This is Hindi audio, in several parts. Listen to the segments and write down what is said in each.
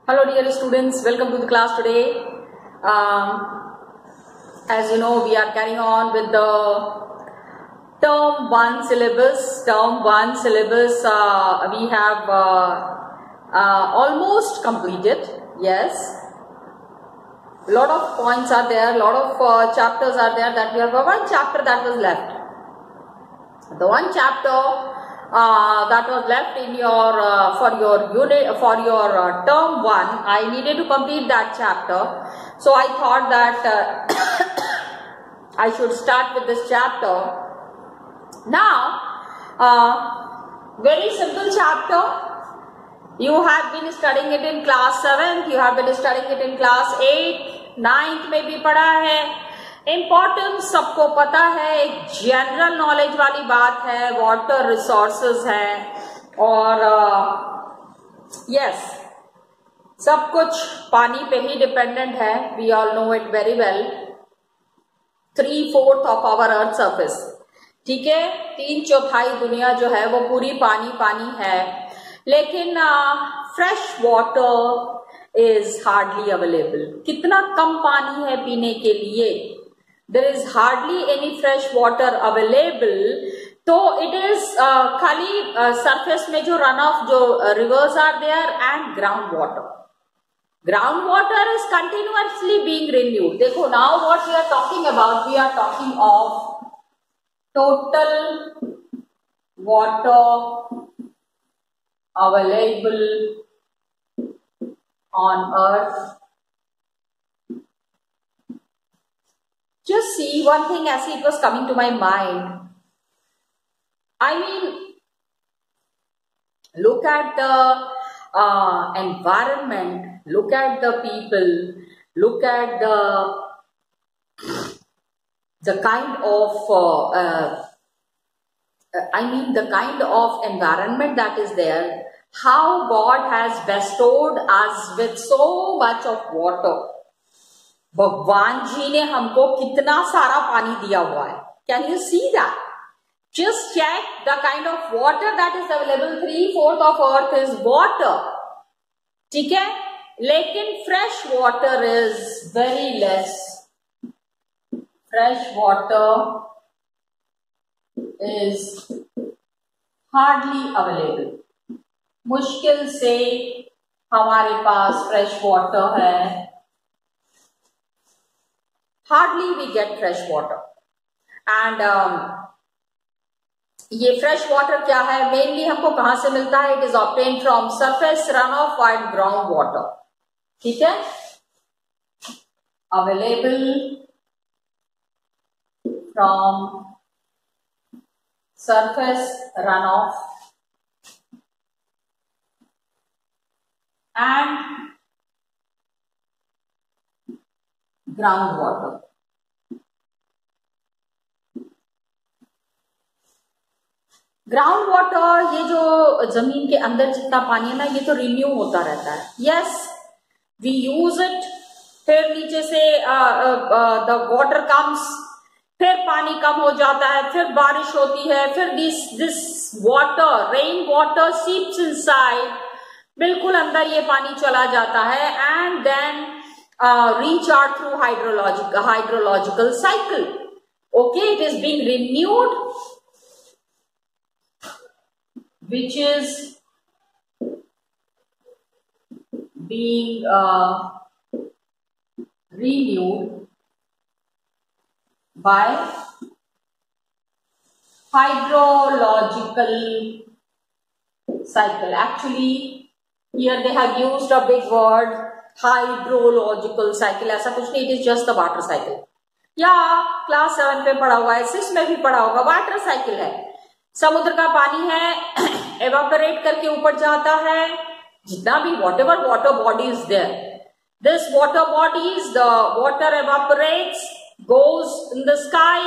Hello dear students, welcome to the class today. As you know, we are carrying on with the term 1 syllabus. We have almost completed. Yes, a lot of points are there, a lot of chapters are there that we have. One chapter that was left. The one chapter that was left in your for your unit for your term 1, I needed to complete that chapter. So I thought that I should start with this chapter. Now, very simple chapter. You have been studying it in class 7th, you have been studying it in class 8th, 9th में भी पढ़ा है. इम्पोर्टेंस सबको पता है, एक जनरल नॉलेज वाली बात है, वाटर रिसोर्सेज है और यस सब कुछ पानी पे ही डिपेंडेंट है. We all know it very well. 3/4 of our earth surface, ठीक है, 3/4 दुनिया जो है वो पूरी पानी पानी है. लेकिन fresh water is hardly available. कितना कम पानी है पीने के लिए. There is hardly any fresh water available. तो it is खाली surface में जो run off जो rivers are there and groundwater. Groundwater is continuously being renewed. देखो, now what we are talking about, we are talking of total water available on earth. Just see one thing as it was coming to my mind. I mean, look at the environment, look at the people, look at the kind of the kind of environment that is there. How God has bestowed us with so much of water. भगवान जी ने हमको कितना सारा पानी दिया हुआ है. Can you see that? Just check the kind of water that is available. 3/4 of earth is water, ठीक है, लेकिन fresh water is very less. Fresh water is hardly available. मुश्किल से हमारे पास फ्रेश वाटर है. Hardly we get fresh water. And ये fresh water क्या है? Mainly हमको कहाँ से मिलता है? It is obtained from surface runoff and ground water. ठीक है? Available from surface runoff and ground water. Ground water, ये जो जमीन के अंदर जितना पानी है ना, ये तो रिन्यू होता रहता है. Yes, we use it. फिर नीचे से द वाटर कम्स, फिर पानी कम हो जाता है, फिर बारिश होती है, फिर this water, rain water seeps inside, बिल्कुल अंदर ये पानी चला जाता है. And then recharge through hydrological cycle. Okay, it is being renewed, which is being renewed by hydrological cycle. Actually, here they have used a big word, hydrological cycle. ऐसा कुछ नहीं, it is just the water cycle. या क्लास 7 में पढ़ा हुआ है, 6 में भी पढ़ा होगा. वाटर साइकिल है, समुद्र का पानी है, एवापोरेट करके ऊपर जाता है. जितना भी whatever water body is there, this water bodies, the water evaporates, goes in the sky,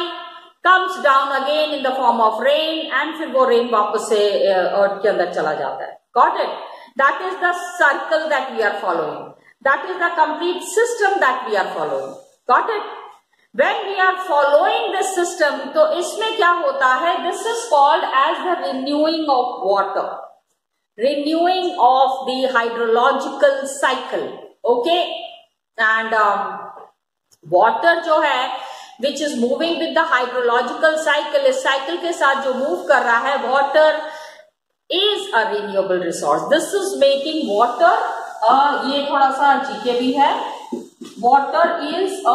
comes down again in the form of rain, and फिर वो रेन वापस से अर्थ के अंदर चला जाता है. Got it? That is the circle that we are following. That is the complete system that we are following. Got it? When we are following this system, तो इसमें क्या होता है? This is called as the renewing of water. renewing of the hydrological cycle. Okay, and water जो है which is moving with the hydrological cycle, इस cycle के साथ जो move कर रहा है, water is a renewable resource. This is making water ये थोड़ा सा जीके भी है, water is a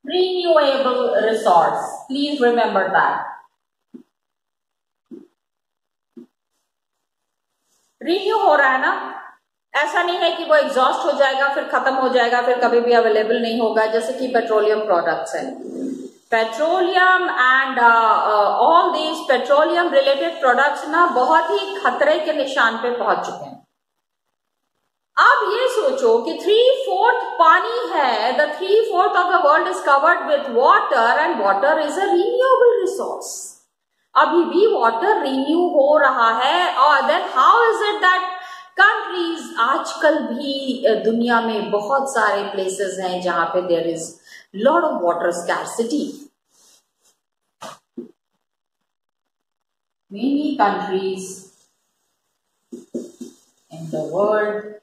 renewable resource. Please remember that. Renew हो रहा है ना, ऐसा नहीं है कि वो एग्जॉस्ट हो जाएगा फिर खत्म हो जाएगा फिर कभी भी अवेलेबल नहीं होगा, जैसे कि पेट्रोलियम प्रोडक्ट्स हैं, petroleum and all these petroleum related products ना बहुत ही खतरे के निशान पे पहुंच चुके हैं। अब ये सोचो कि 3/4 पानी है, the 3/4 of the world is covered with water and water is a renewable resource. अभी भी वाटर रिन्यू हो रहा है, और then how is it that countries, आजकल भी दुनिया में बहुत सारे प्लेसेस हैं जहां पे there is lot of water scarcity. Many countries in the world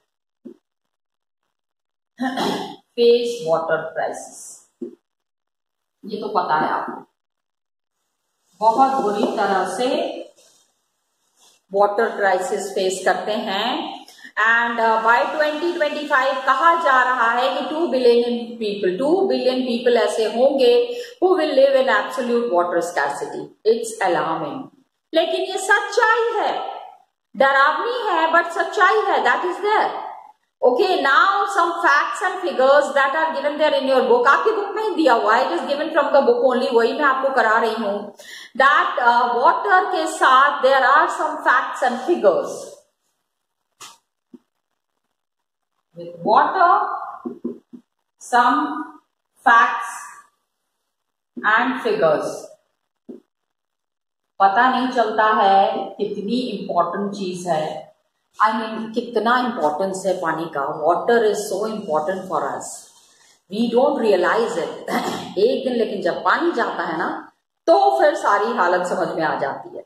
face water crisis. ये तो पता है आपको, बहुत बुरी तरह से वाटर क्राइसिस फेस करते हैं। एंड बाय 2025 कहा जा रहा है कि 2 बिलियन पीपल ऐसे होंगे who will live in absolute water scarcity. It's alarming, लेकिन ये सच्चाई है, डरावनी है बट सच्चाई है, that is there. Okay, now some facts and figures that are given there in your book. आपकी बुक में ही दिया हुआ है, it is given from the book only, वही मैं आपको करा रही हूँ। That water के साथ there are some facts and figures. With water, some facts and figures. पता नहीं चलता है कितनी important चीज है, I mean, कितना इम्पोर्टेंस है पानी का। Water is so important for us, we don't realise it. एक दिन लेकिन जब पानी जाता है ना तो फिर सारी हालत समझ में आ जाती है।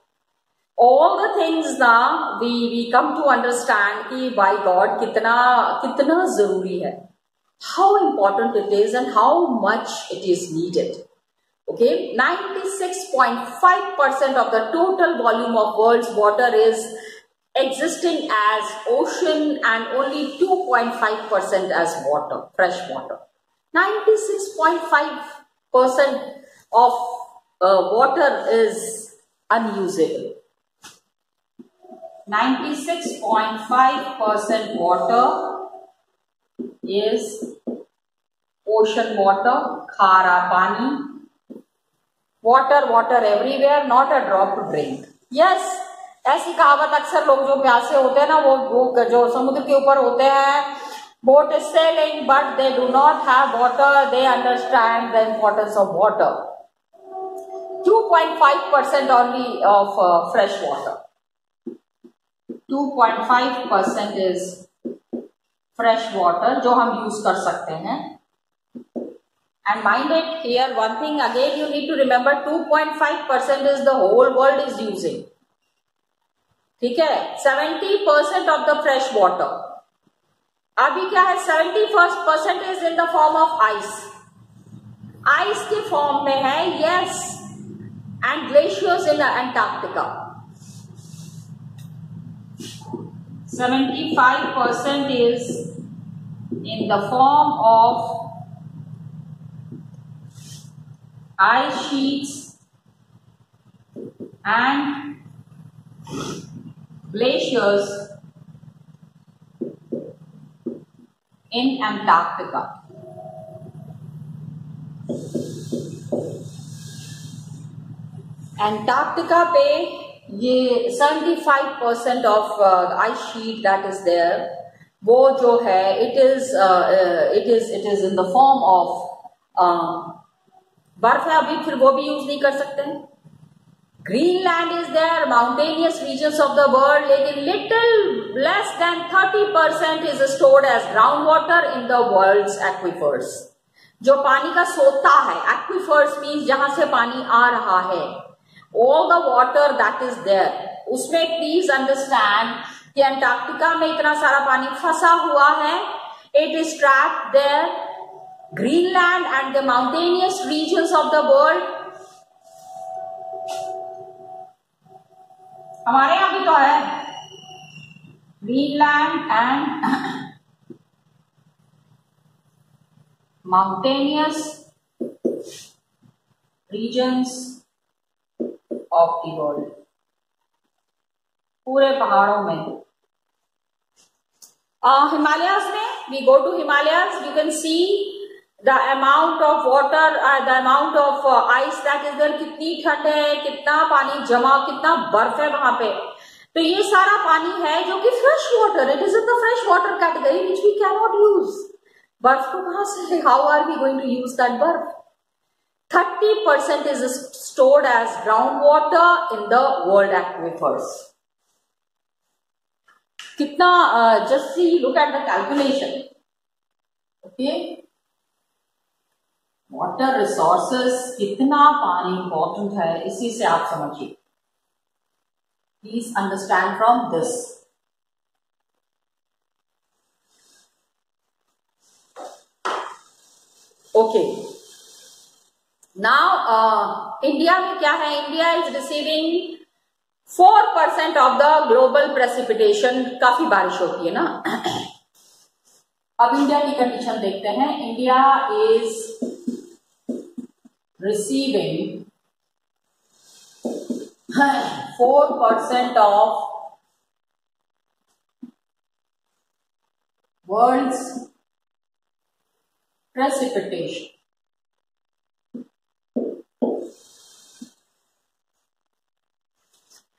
ऑल द थिंग्स ना वी कम टू अंडरस्टैंड कि बाय गॉड कितना कितना जरूरी है, how important it is and how much it is needed. Okay, 96.5% of the total volume of world's water is existing as ocean and only 2.5% as water, fresh water. 96.5% of water is unusable. 96.5% water is ocean water, खारा पानी, water everywhere, not a drop to drink. Yes, ऐसी कहावत अक्सर लोग जो प्यासे होते हैं ना, वो जो समुद्र के ऊपर होते हैं, boat is sailing but they do not have water, they understand the importance of water. 2.5% only of fresh water. 2.5% is fresh water जो हम यूज कर सकते हैं। And mind it here, one thing again you need to remember, 2.5% is the whole world is using. ठीक है, 70% of the fresh water. अभी क्या है, 71% is in the form of ice. Ice के फॉर्म में है, yes, and glaciers in Antarctica. 75% is in the form of ice sheets and glaciers in Antarctica. Antarctica पे ये 75% of ice sheet that is there, वो जो है it is in the form of बर्फ है, अभी फिर वो भी यूज नहीं कर सकते हैं। Greenland is there, mountainous regions of the world, लेकिन little less than 30% is stored as ground water in the world's aquifers. जो पानी का सोता है, एक्विफर्स मीन्स जहां से पानी आ रहा है, all the water that is there, उसमें प्लीज अंडरस्टैंड कि अंटार्कटिका में इतना सारा पानी फंसा हुआ है. It is trapped there. Greenland and the mountainous regions of the world, हमारे यहां भी तो है Greenland and mountainous regions of the world, पूरे पहाड़ों में. हिमालयाज में, we go to Himalayas, you can see the amount of water, the amount of ice that is there, कितनी ठंड है, कितना पानी जमा, कितना बर्फ है वहां पे. तो ये सारा पानी है जो कि fresh water, it is in the fresh water category which we can not use. बर्फ को कहां से, how are we going to use that बर्फ? 30% is stored as groundwater in the world aquifers. कितना, just see, look at the calculation. Okay, water resources, कितना पानी important है, इसी से आप समझिए. Please understand from this. Okay. Now, India में क्या है? India is receiving 4% of the global precipitation. काफी बारिश होती है ना. अब इंडिया की कंडीशन देखते हैं. India is receiving 4% of world's precipitation.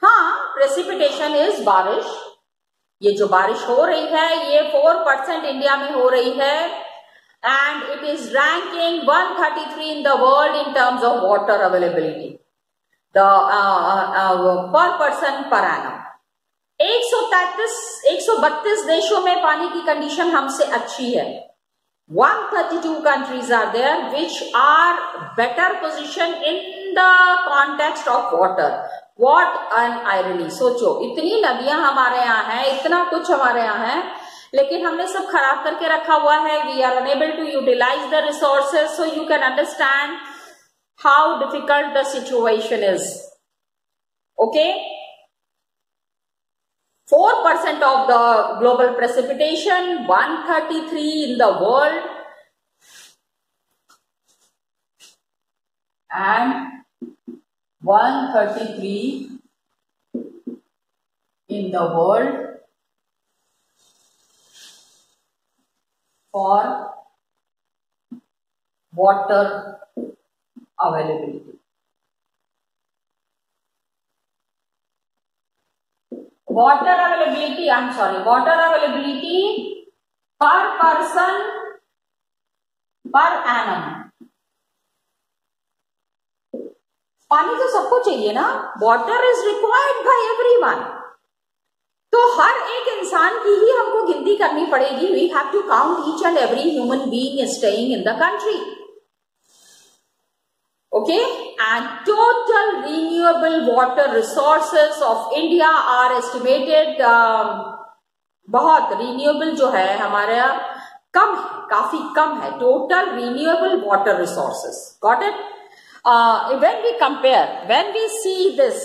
हाँ, प्रेसिपिटेशन इज बारिश. ये जो बारिश हो रही है ये 4% इंडिया में हो रही है. And it is ranking 133 in the world in terms of water availability the पर पर्सन पर एनम. 132 देशों में पानी की कंडीशन हमसे अच्छी है. 132 countries are there which are better positioned in the context of water. What an irony. सोचो, इतनी नदियां हमारे यहाँ हैं, इतना कुछ हमारे यहाँ है, लेकिन हमने सब खराब करके रखा हुआ है. We are unable to utilize the resources, so you can understand how difficult the situation is. Okay? 4% of the global precipitation, 133 in the world, and 133 in the world for water availability. Water availability, I'm sorry, water availability per person per annum. पानी तो सबको चाहिए ना. Water is required by everyone. तो हर एक इंसान की ही हमको गिनती करनी पड़ेगी. We have to count each and every human being staying in the country. Okay, and total renewable water resources of India are estimated. बहुत रिन्यूएबल जो है हमारे कम है, काफी कम है. Total renewable water resources. Got it? When we compare, when we see this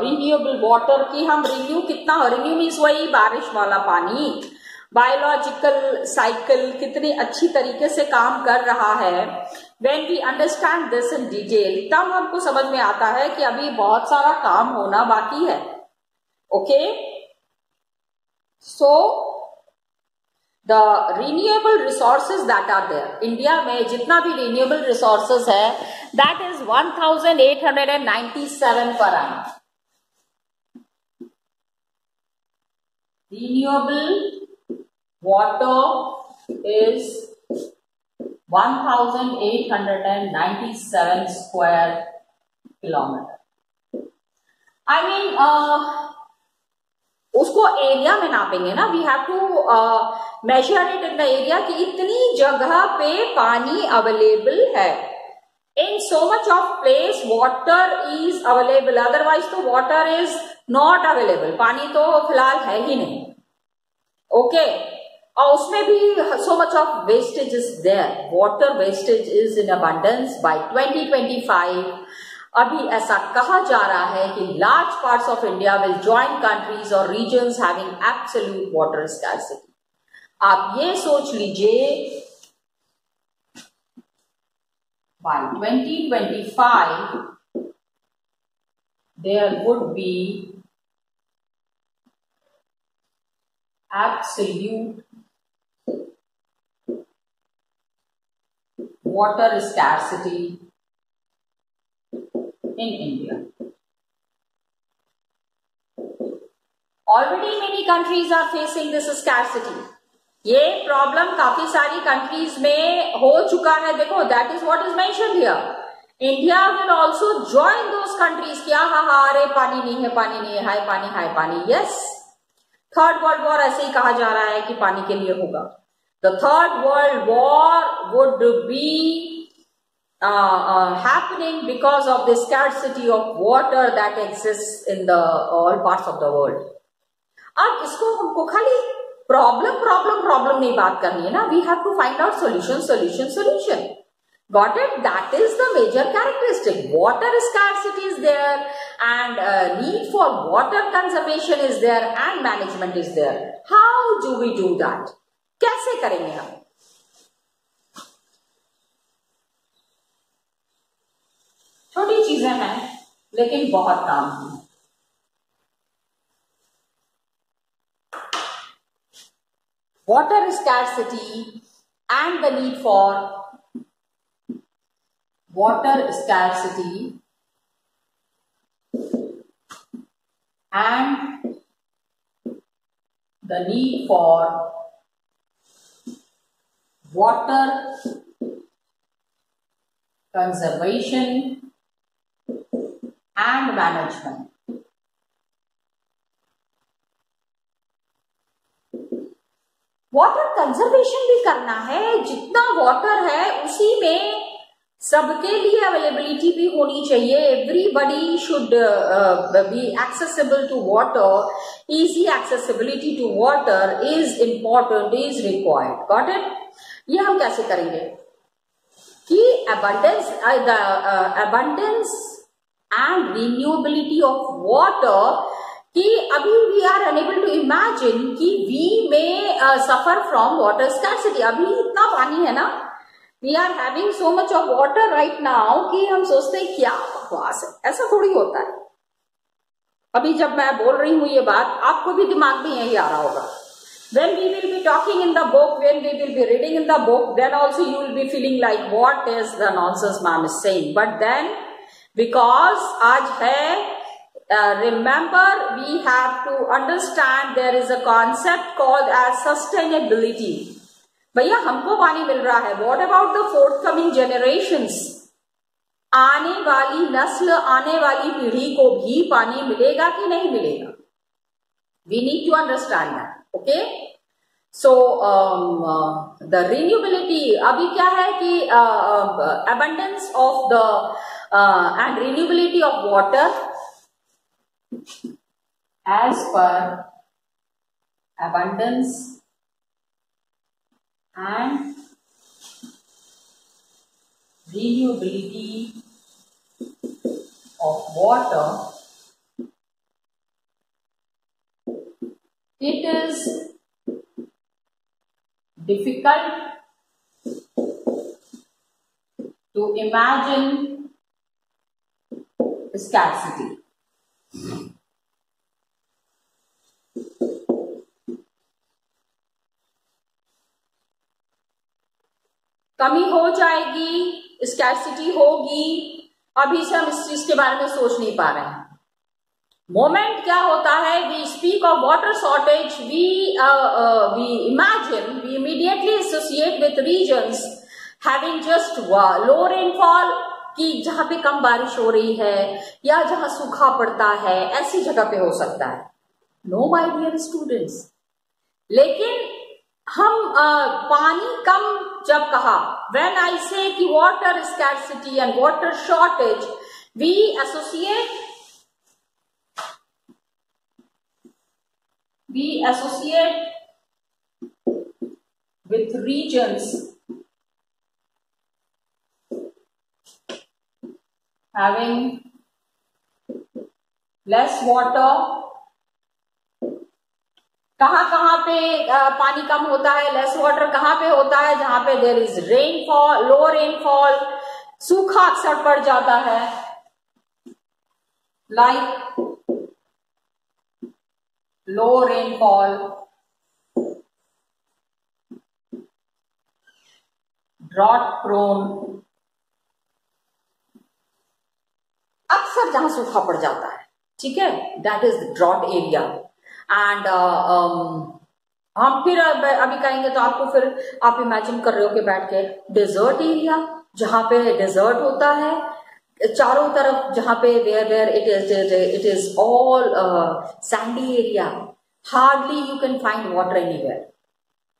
renewable water की हम renew कितना, renew means वही बारिश वाला पानी, बायोलॉजिकल साइकिल कितनी अच्छी तरीके से काम कर रहा है. When we understand this in detail, तब हमको समझ में आता है कि अभी बहुत सारा काम होना बाकी है. Okay? So the renewable resources that are there, India में जितना भी renewable resources है, that is 1897 per annum. Renewable water is 1897 square kilometer. I mean, उसको एरिया में नापेंगे ना. We have to measure it in the area कि इतनी जगह पे पानी अवेलेबल है. In so much of place water is available, otherwise तो water is not available, पानी तो फिलहाल है ही नहीं. ओके और उसमें भी so much of wastage is there. Water wastage is in abundance. By 2025 अभी ऐसा कहा जा रहा है कि large parts of India will join countries or regions having absolute water scarcity. आप ये सोच लीजिए by 2025 there would be absolute water scarcity in India. Already many countries are facing this scarcity. ये प्रॉब्लम काफी सारी कंट्रीज में हो चुका है. देखो that is what is mentioned here. India will also join those countries. क्या हा अरे पानी नहीं है, पानी नहीं है, हाय पानी. यस, थर्ड वर्ल्ड वॉर ऐसे ही कहा जा रहा है कि पानी के लिए होगा. The third world war would be happening because of the scarcity of water that exists in the all parts of the world. अब इसको हमको खाली प्रॉब्लम नहीं बात करनी है ना. We have to find out solution. Got it? That is the major characteristic. Water scarcity is there and need for water conservation is there and management is there. How do we do that? कैसे करेंगे हम? छोटी चीजें हैं लेकिन बहुत काम है. Water scarcity and the need for water scarcity and the need for water conservation and management. Water conservation भी करना है. जितना वाटर है उसी में सबके लिए अवेलेबिलिटी भी होनी चाहिए. Everybody should be accessible to water. Easy accessibility to water is important, is required. Got it? ये हम कैसे करेंगे कि abundance and renewability of water कि अभी we are unable to imagine कि वी में सफर फ्रॉम वाटर स्कैर्सिटी. अभी इतना पानी है ना, we are having so much of water right now कि हम सोचते हैं क्या बकवास है. ऐसा थोड़ी होता है. अभी जब मैं बोल रही हूं ये बात, आपको भी दिमाग में यही आ रहा होगा. When we will be talking in the book, when we will be reading in the book, then also you will be feeling like what is the nonsense ma'am is saying. But then because आज है, remember we have to understand there is a concept called as sustainability. भैया हमको पानी मिल रहा है. What about the forthcoming generations? आने वाली नस्ल, आने वाली पीढ़ी को भी पानी मिलेगा कि नहीं मिलेगा? We need to understand that. Okay? So the renewability अभी क्या है कि abundance of the and renewability of water as per abundance and renewability of water, it is difficult to imagine scarcity. कमी हो जाएगी, स्कैर्सिटी होगी. अभी से हम इस चीज के बारे में सोच नहीं पा रहे हैं. मोमेंट क्या होता है, we speak of water shortage, we imagine, we immediately associate with regions having just low rainfall, कि जहां पे कम बारिश हो रही है या जहां सूखा पड़ता है, ऐसी जगह पे हो सकता है. नो माय डियर स्टूडेंट्स, लेकिन हम पानी कम जब कहा, व्हेन आई से कि water scarcity and water shortage, we associate with regions having less water. कहाँ पे पानी कम होता है, लेस वाटर कहाँ पे होता है, जहां पे there is rainfall, low rainfall, सूखा अक्सर पड़ जाता है, like low rainfall, drought prone, अक्सर जहां सूखा पड़ जाता है, ठीक है, that is drought area. And हम फिर अभी कहेंगे तो आपको फिर आप इमेजिन कर रहे हो कि बैठ के डेजर्ट एरिया, जहां पे डेजर्ट होता है चारों तरफ, जहां पे where it is all sandy area, hardly you can find water anywhere.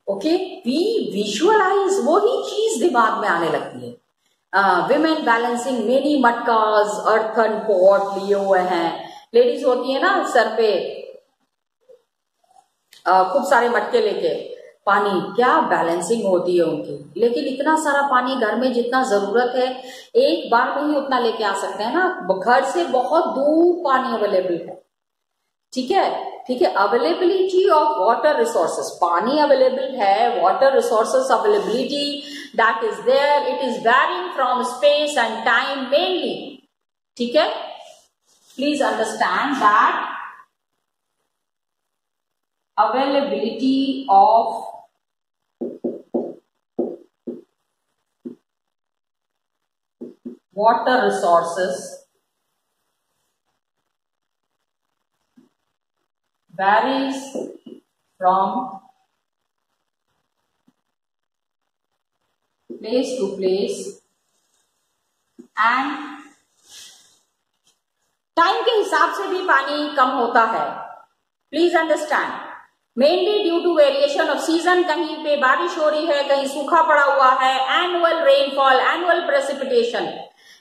Okay, we visualize, वही चीज दिमाग में आने लगती है. विमेन बैलेंसिंग मेनी मटकास, अर्थन पॉट लिए हुए हैं, लेडीज होती है ना सर पे खूब सारे मटके लेके, पानी क्या बैलेंसिंग होती है उनकी. लेकिन इतना सारा पानी घर में जितना जरूरत है एक बार में ही उतना लेके आ सकते हैं ना, घर से बहुत दूर पानी अवेलेबल है, ठीक है, ठीक है. अवेलेबिलिटी ऑफ वाटर रिसोर्सेस, पानी अवेलेबल है, water resources availability that is there, it is varying from space and time mainly, ठीक है. Please understand that availability of water resources varies from place to place and time के हिसाब से भी पानी कम होता है. Please understand, mainly due to variation of season, कहीं पे बारिश हो रही है, कहीं सूखा पड़ा हुआ है, एनुअल रेनफॉल, एनुअल प्रेसिपिटेशन.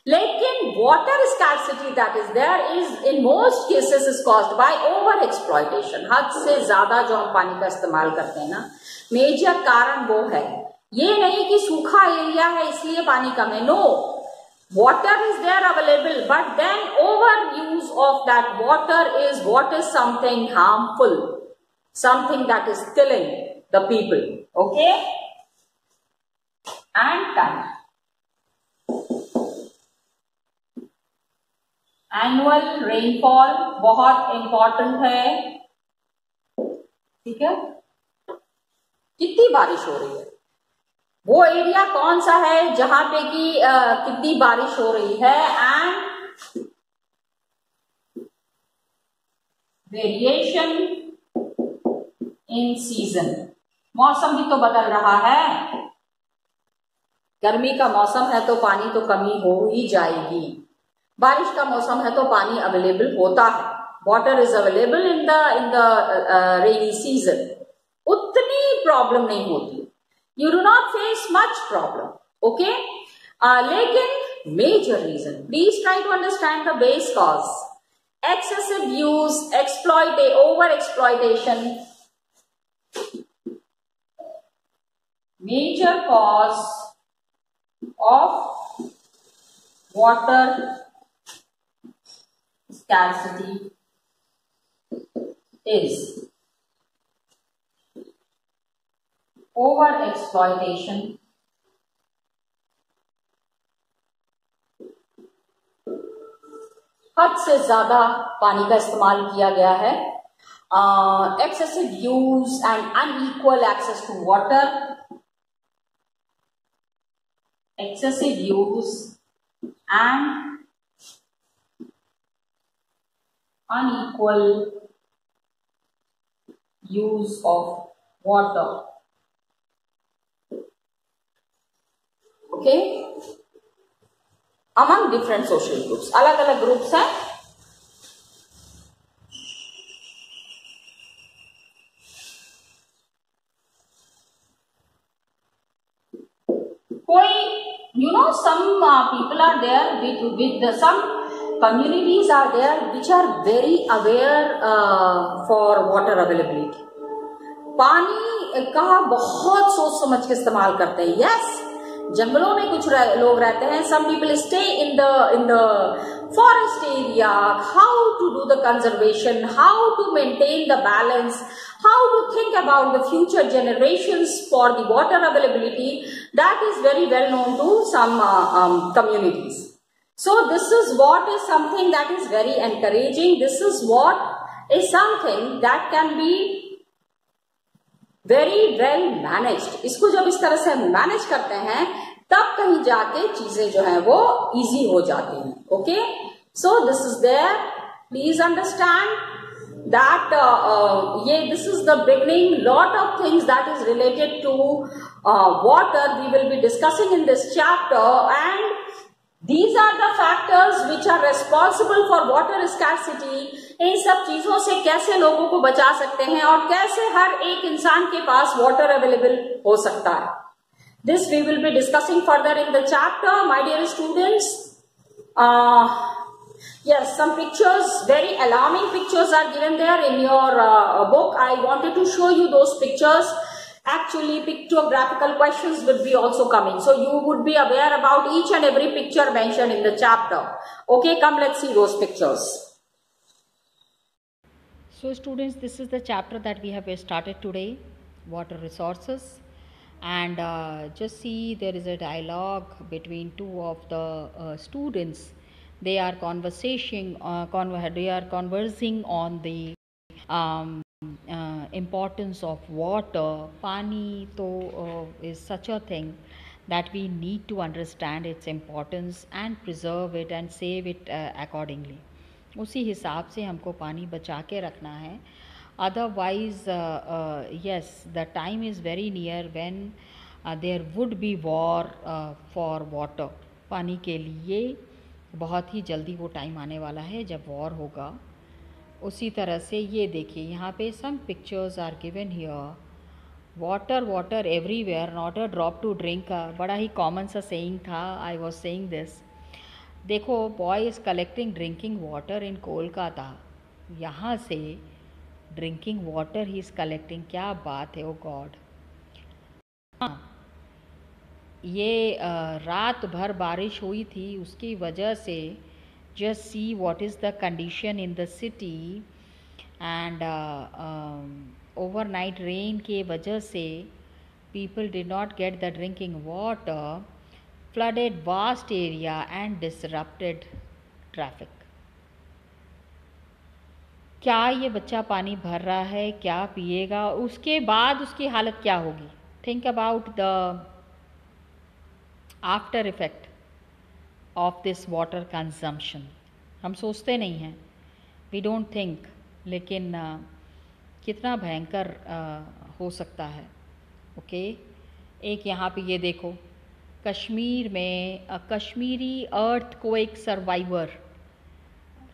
लेकिन water scarcity that is there is in most cases is caused by over exploitation. हद से ज्यादा जो हम पानी का इस्तेमाल करते हैं ना, मेजर कारण वो है. ये नहीं कि सूखा एरिया है इसलिए पानी कम है, no, water is there available, but then overuse of that water is what is something harmful, something that is killing the people. Okay, and time. Annual rainfall बहुत important है, ठीक है. कितनी बारिश हो रही है, वो एरिया कौन सा है जहां पे कि कितनी बारिश हो रही है, एंड वेरिएशन इन सीजन. मौसम भी तो बदल रहा है, गर्मी का मौसम है तो पानी तो कमी हो ही जाएगी, बारिश का मौसम है तो पानी अवेलेबल होता है, water is available in the rainy season, उतनी प्रॉब्लम नहीं होती, you do not face much problem. Okay, लेकिन major reason, please try to understand the base cause. Excessive use, over exploitation, major cause of water scarcity is over exploitation, हद से ज्यादा पानी का इस्तेमाल किया गया है, excessive use and unequal access to water, excessive use and unequal use of water. Okay, among different social groups, अलग अलग ग्रुप्स हैं. कोई some people are there with some communities are there which are very aware for water availability. पानी का बहुत सोच समझ के इस्तेमाल करते हैं. यस, जंगलों में कुछ लोग रहते हैं. some people stay in the forest area. How to do the conservation, how to maintain the balance, how to think about the future generations for the water availability, that is very well known to some communities. So this is what is something that is very encouraging. This is what is something that can be very well managed. इसको जब इस तरह से मैनेज करते हैं तब कहीं जाके चीजें जो हैं वो इजी हो जाती हैं. Okay, so this is there. Please understand that this is the beginning. Lot of things that is related to water we will be discussing in this chapter, and these are the factors which are responsible for water scarcity. इन सब चीजों से कैसे लोगों को बचा सकते हैं और कैसे हर एक इंसान के पास वाटर अवेलेबल हो सकता है. This we will be discussing further in the chapter, my dear students. Yes, some pictures, very alarming pictures are given there in your book. I wanted to show you those pictures. Actually, pictographical questions will be also coming. So you would be aware about each and every picture mentioned in the chapter. Okay, come let's see those pictures. So students, this is the chapter that we have started today, water resources. And just see, there is a dialogue between two of the students. They are conversing on the importance of water. Pani to is such a thing that we need to understand its importance and preserve it and save it accordingly. उसी हिसाब से हमको पानी बचा के रखना है. Otherwise, yes, the time is very near when there would be war for water. पानी के लिए बहुत ही जल्दी वो टाइम आने वाला है जब वॉर होगा. उसी तरह से ये देखिए, यहाँ पे some pictures are given here. Water, water everywhere, not a drop to drink. बड़ा ही कॉमन सा saying था. I was saying this. देखो, boy is collecting drinking water in Kolkata. यहाँ से drinking water he is collecting. क्या बात है, ओ गॉड. हाँ, ये रात भर बारिश हुई थी, उसकी वजह से just see what is the condition in the city. And overnight rain के वजह से people did not get the drinking water, flooded vast area and disrupted traffic. क्या ये बच्चा पानी भर रहा है, क्या पिएगा, उसके बाद उसकी हालत क्या होगी. Think about the after effect of this water consumption. हम सोचते नहीं हैं, वी डोंट थिंक, लेकिन कितना भयंकर हो सकता है. ओके, एक यहाँ पे ये देखो, कश्मीर में कश्मीरी अर्थक्वेक सर्वाइवर.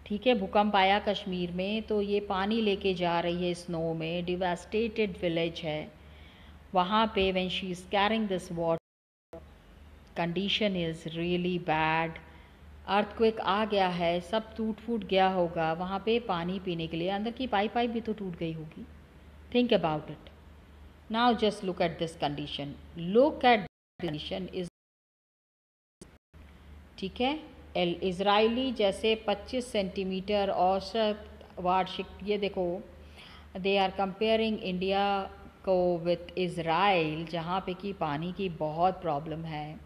ठीक है, भूकंप आया कश्मीर में, तो ये पानी लेके जा रही है स्नो में. डिवास्टेटेड विलेज है वहाँ पे. When she is carrying this water, condition is really bad. Earthquake आ गया है, सब टूट फूट गया होगा वहाँ पे. पानी पीने के लिए अंदर की पाइप भी तो टूट गई होगी. Think about it. Now just look at this condition. Look at condition is, ठीक है. इज़राइली जैसे 25 सेंटीमीटर औसत वार्षिक. ये देखो, दे आर कंपेयरिंग इंडिया को विथ इज़राइल, जहाँ पे कि पानी की बहुत प्रॉब्लम है.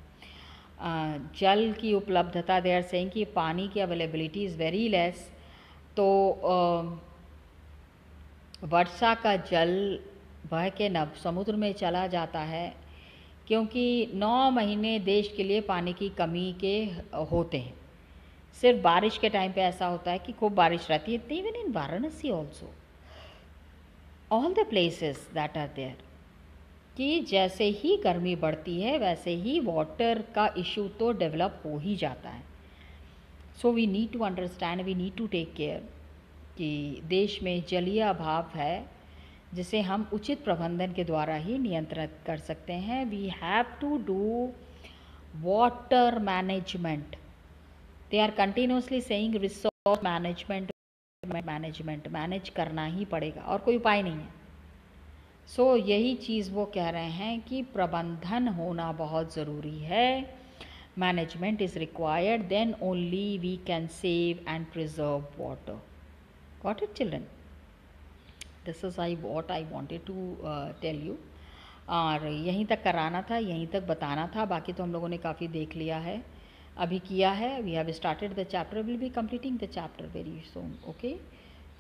जल की उपलब्धता, दे आर सेइंग कि पानी की अवेलेबिलिटी इज़ वेरी लेस. तो वर्षा का जल बह के समुद्र में चला जाता है, क्योंकि 9 महीने देश के लिए पानी की कमी के होते हैं. सिर्फ बारिश के टाइम पे ऐसा होता है कि खूब बारिश रहती है. Even in Varanasi also, all the places that are there, कि जैसे ही गर्मी बढ़ती है वैसे ही वाटर का इशू तो डेवलप हो ही जाता है. So we need to understand, we need to take care कि देश में जलीय अभाव है, जिसे हम उचित प्रबंधन के द्वारा ही नियंत्रित कर सकते हैं. We have to do water management. They are continuously saying resource management, manage करना ही पड़ेगा और कोई उपाय नहीं है. सो यही चीज़ वो कह रहे हैं कि प्रबंधन होना बहुत ज़रूरी है. Management is required, then only we can save and preserve water. Got it children? This is what I wanted to tell you. और यहीं तक कराना था, यहीं तक बताना था. बाकी तो हम लोगों ने काफ़ी देख लिया है, अभी किया है. We have started the chapter, will be completing the chapter very soon. Okay,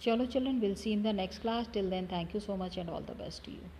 चलो children, will see in the next class. Till then, thank you so much and all the best to you.